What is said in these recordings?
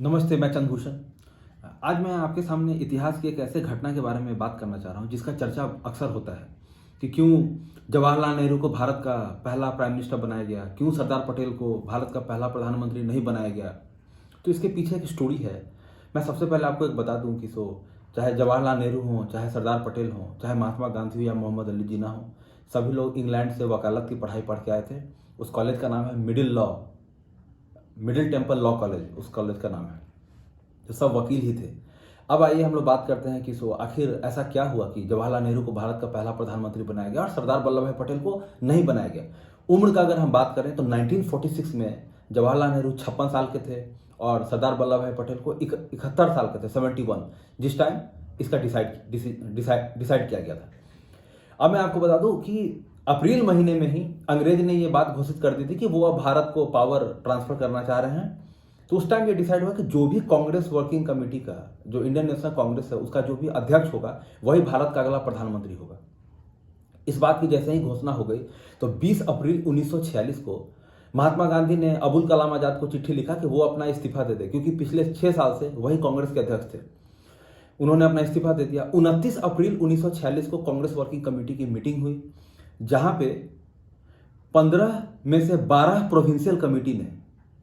नमस्ते, मैं चंद्रभूषण। आज मैं आपके सामने इतिहास की एक ऐसे घटना के बारे में बात करना चाह रहा हूँ जिसका चर्चा अक्सर होता है कि क्यों जवाहरलाल नेहरू को भारत का पहला प्राइम मिनिस्टर बनाया गया, क्यों सरदार पटेल को भारत का पहला प्रधानमंत्री नहीं बनाया गया। तो इसके पीछे एक स्टोरी है। मैं सबसे पहले आपको एक बता दूं कि चाहे जवाहरलाल नेहरू हों, चाहे सरदार पटेल हों, चाहे महात्मा गांधी हो या मोहम्मद अली जिन्ना हो, सभी लोग इंग्लैंड से वकालत की पढ़ाई पढ़ के आए थे। उस कॉलेज का नाम है मिडिल टेम्पल लॉ कॉलेज, उस कॉलेज का नाम है। तो सब वकील ही थे। अब आइए हम लोग बात करते हैं कि आखिर ऐसा क्या हुआ कि जवाहरलाल नेहरू को भारत का पहला प्रधानमंत्री बनाया गया और सरदार वल्लभ भाई पटेल को नहीं बनाया गया। उम्र का अगर हम बात करें तो 1946 में जवाहरलाल नेहरू 56 साल के थे और सरदार वल्लभ भाई पटेल को 71 साल के थे, 71, जिस टाइम इसका डिसाइड किया गया था। अब मैं आपको बता दूं कि अप्रैल महीने में ही अंग्रेज ने ये बात घोषित कर दी थी कि वो अब भारत को पावर ट्रांसफर करना चाह रहे हैं। तो उस टाइम ये डिसाइड हुआ कि जो भी कांग्रेस वर्किंग कमेटी का, जो इंडियन नेशनल कांग्रेस है, उसका जो भी अध्यक्ष होगा वही भारत का अगला प्रधानमंत्री होगा। इस बात की जैसे ही घोषणा हो गई तो 20 अप्रैल 1946 को महात्मा गांधी ने अबुल कलाम आजाद को चिट्ठी लिखा कि वो अपना इस्तीफा दे दे, क्योंकि पिछले 6 साल से वही कांग्रेस के अध्यक्ष थे। उन्होंने अपना इस्तीफा दे दिया। 29 अप्रैल 1946 को कांग्रेस वर्किंग कमेटी की मीटिंग हुई, जहां पे 15 में से 12 प्रोविंशियल कमेटी ने,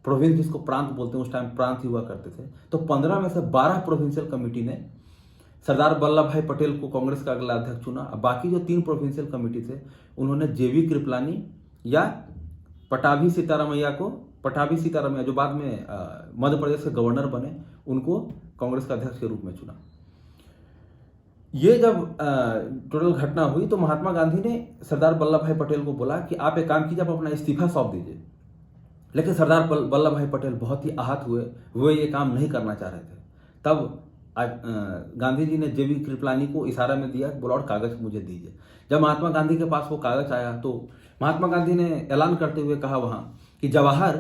प्रोविंस जिसको प्रांत बोलते हैं, उस टाइम प्रांत हुआ करते थे, तो 15 में से 12 प्रोविंशियल कमेटी ने सरदार वल्लभ भाई पटेल को कांग्रेस का अगला अध्यक्ष चुना। बाकी जो 3 प्रोविंशियल कमेटी थे उन्होंने जेवी कृपलानी या पटाभी सीतारामैया जो बाद में मध्य प्रदेश के गवर्नर बने, उनको कांग्रेस का अध्यक्ष के रूप में चुना। ये जब टोटल घटना हुई तो महात्मा गांधी ने सरदार वल्लभ भाई पटेल को बोला कि आप एक काम कीजिए, आप अपना इस्तीफा सौंप दीजिए। लेकिन सरदार वल्लभ भाई पटेल बहुत ही आहत हुए, वो ये काम नहीं करना चाह रहे थे। तब गांधी जी ने जेवी कृपलानी को इशारा में दिया, बोला और कागज मुझे दीजिए। जब महात्मा गांधी के पास वो कागज आया तो महात्मा गांधी ने ऐलान करते हुए कहा वहां कि जवाहर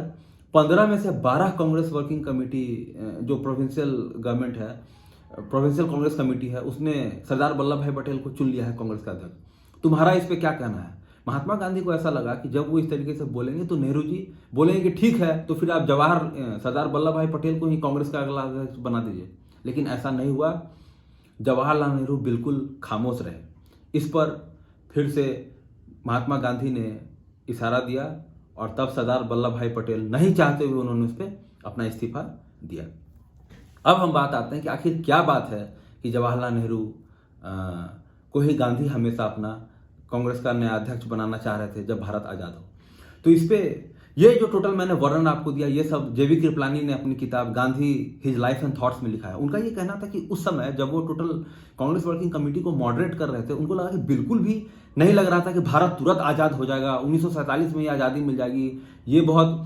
15 में से 12 कांग्रेस वर्किंग कमेटी, जो प्रोविंशियल गवर्नमेंट है, प्रोविंशियल कांग्रेस कमेटी है, उसने सरदार वल्लभ भाई पटेल को चुन लिया है कांग्रेस का अध्यक्ष। तुम्हारा इस पे क्या कहना है? महात्मा गांधी को ऐसा लगा कि जब वो इस तरीके से बोलेंगे तो नेहरू जी बोलेंगे कि ठीक है, तो फिर आप सरदार वल्लभ भाई पटेल को ही कांग्रेस का अगला अध्यक्ष बना दीजिए। लेकिन ऐसा नहीं हुआ। जवाहरलाल नेहरू बिल्कुल खामोश रहे। इस पर फिर से महात्मा गांधी ने इशारा दिया और तब सरदार वल्लभ भाई पटेल नहीं चाहते हुए उन्होंने उस पर अपना इस्तीफा दिया। अब हम बात आते हैं कि आखिर क्या बात है कि जवाहरलाल नेहरू को ही गांधी हमेशा अपना कांग्रेस का नया अध्यक्ष बनाना चाह रहे थे जब भारत आजाद हो। तो इस पे ये जो टोटल मैंने वर्णन आपको दिया, ये सब जेवी कृपलानी ने अपनी किताब Gandhi his life and thoughts में लिखा है। उनका ये कहना था कि उस समय जब वो टोटल कांग्रेस वर्किंग कमेटी को मॉडरेट कर रहे थे, उनको लगा कि बिल्कुल भी नहीं लग रहा था कि भारत तुरंत आजाद हो जाएगा, 1947 में ही आजादी मिल जाएगी, ये बहुत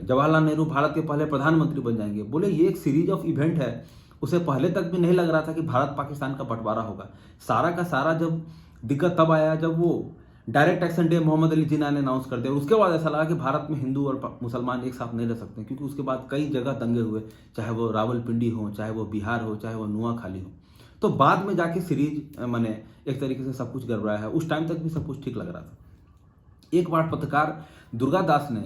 जवाहरलाल नेहरू भारत के पहले प्रधानमंत्री बन जाएंगे। बोले ये एक सीरीज ऑफ इवेंट है। उसे पहले तक भी नहीं लग रहा था कि भारत पाकिस्तान का बंटवारा होगा। सारा का सारा जब दिक्कत तब आया जब वो direct action day Mohammad Ali Jinnah ने अनाउंस कर दिया। उसके बाद ऐसा लगा कि भारत में हिंदू और मुसलमान एक साथ नहीं रह सकते, क्योंकि उसके बाद कई जगह दंगे हुए, चाहे वो रावलपिंडी हो, चाहे वो बिहार हो, चाहे वो नुआखाली हो। तो बाद में जाके सीरीज मैंने एक तरीके से सब कुछ गड़बड़ाया है। उस टाइम तक भी सब कुछ ठीक लग रहा था। एक बार पत्रकार दुर्गा दास ने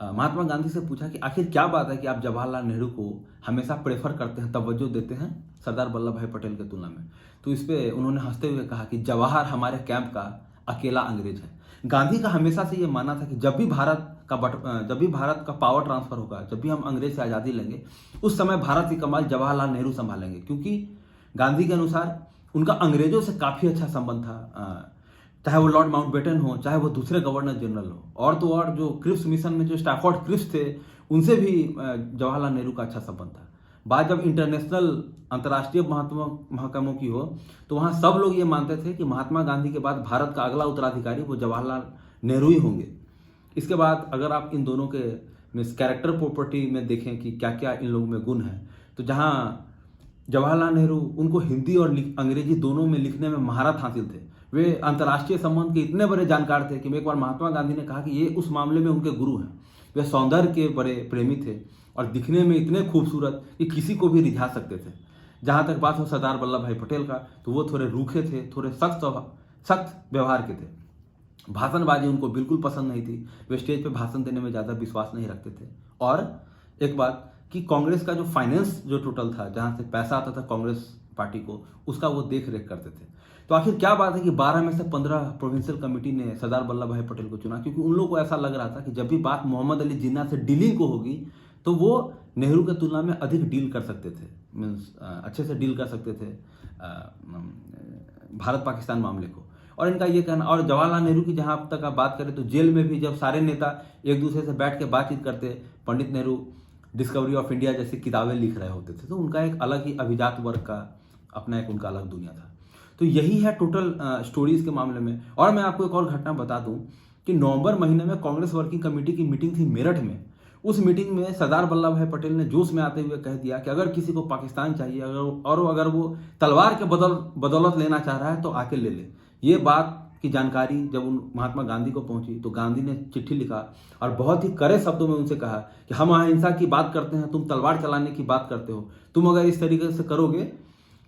महात्मा गांधी से पूछा कि आखिर क्या बात है कि आप जवाहरलाल नेहरू को हमेशा प्रेफर करते हैं, तवज्जो देते हैं सरदार वल्लभ भाई पटेल की तुलना में। तो इस पे उन्होंने हंसते हुए कहा कि जवाहर हमारे कैंप का अकेला अंग्रेज है। गांधी का हमेशा से ये मानना था कि जब भी भारत का पावर ट्रांसफर होगा, जब भी हम अंग्रेज से आज़ादी लेंगे, उस समय भारत की कमान जवाहरलाल नेहरू संभालेंगे, क्योंकि गांधी के अनुसार उनका अंग्रेजों से काफ़ी अच्छा संबंध था। चाहे वो लॉर्ड माउंटबेटन हो, चाहे वो दूसरे गवर्नर जनरल हो, और तो और जो क्रिप्स मिशन में जो स्टैफोर्ड क्रिप्स थे, उनसे भी जवाहरलाल नेहरू का अच्छा संबंध था। बात जब इंटरनेशनल अंतर्राष्ट्रीय महकमों की हो तो वहाँ सब लोग ये मानते थे कि महात्मा गांधी के बाद भारत का अगला उत्तराधिकारी वो जवाहरलाल नेहरू ही होंगे। इसके बाद अगर आप इन दोनों के कैरेक्टर प्रॉपर्टी में देखें कि क्या क्या इन लोगों में गुण है, तो जहाँ जवाहरलाल नेहरू, उनको हिंदी और अंग्रेजी दोनों में लिखने में महारत हासिल थे। वे अंतर्राष्ट्रीय संबंध के इतने बड़े जानकार थे कि एक बार महात्मा गांधी ने कहा कि ये उस मामले में उनके गुरु हैं। वे सौंदर्य के बड़े प्रेमी थे और दिखने में इतने खूबसूरत कि किसी को भी रिझा सकते थे। जहाँ तक बात हो सरदार वल्लभ भाई पटेल का, तो वो थोड़े रूखे थे, थोड़े सख्त व्यवहार के थे। भाषणबाजी उनको बिल्कुल पसंद नहीं थी। वे स्टेज पे भाषण देने में ज़्यादा विश्वास नहीं रखते थे। और एक बात कि कांग्रेस का जो फाइनेंस जो टोटल था, जहां से पैसा आता था कांग्रेस पार्टी को, उसका वो देख रेख करते थे। तो आखिर क्या बात है कि 12 में से 15 प्रोविंशियल कमेटी ने सरदार वल्लभ भाई पटेल को चुना, क्योंकि उन लोगों को ऐसा लग रहा था कि जब भी बात मोहम्मद अली जिन्ना से डीलिंग को होगी तो वो नेहरू की तुलना में अधिक डील कर सकते थे, मीन्स अच्छे से डील कर सकते थे भारत पाकिस्तान मामले को। और इनका ये कहना, और जवाहरलाल नेहरू की जहां तक आप बात करें तो जेल में भी जब सारे नेता एक दूसरे से बैठ के बातचीत करते, Pandit Nehru discovery of India जैसी किताबें लिख रहे होते थे, तो उनका एक अलग ही अभिजात वर्ग का अपना एक उनका अलग दुनिया था। तो यही है टोटल स्टोरीज के मामले में। और मैं आपको एक और घटना बता दूं कि नवंबर महीने में कांग्रेस वर्किंग कमेटी की मीटिंग थी मेरठ में। उस मीटिंग में सरदार वल्लभ भाई पटेल ने जोश में आते हुए कह दिया कि अगर किसी को पाकिस्तान चाहिए, अगर वो तलवार के बदौलत लेना चाह रहा है तो आके ले ले। ये बात की जानकारी जब उन महात्मा गांधी को पहुंची तो गांधी ने चिट्ठी लिखा और बहुत ही कड़े शब्दों में उनसे कहा कि हम अहिंसा की बात करते हैं, तुम तलवार चलाने की बात करते हो। तुम अगर इस तरीके से करोगे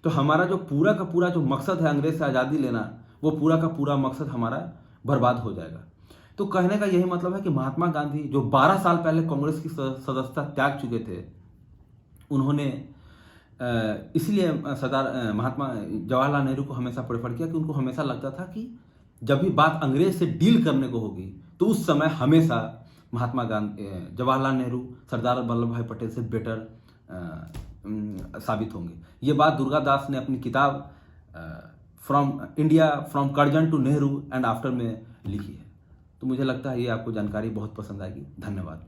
तो हमारा जो पूरा का पूरा जो मकसद है अंग्रेज से आज़ादी लेना, वो पूरा का पूरा मकसद हमारा बर्बाद हो जाएगा। तो कहने का यही मतलब है कि महात्मा गांधी जो 12 साल पहले कांग्रेस की सदस्यता त्याग चुके थे, उन्होंने इसलिए सरदार महात्मा जवाहरलाल नेहरू को हमेशा प्रेफर किया कि उनको हमेशा लगता था कि जब भी बात अंग्रेज से डील करने को होगी तो उस समय हमेशा महात्मा गांधी जवाहरलाल नेहरू सरदार वल्लभ भाई पटेल से बेटर साबित होंगे। ये बात दुर्गादास ने अपनी किताब from India from Curzon to Nehru and after में लिखी है। तो मुझे लगता है ये आपको जानकारी बहुत पसंद आएगी। धन्यवाद।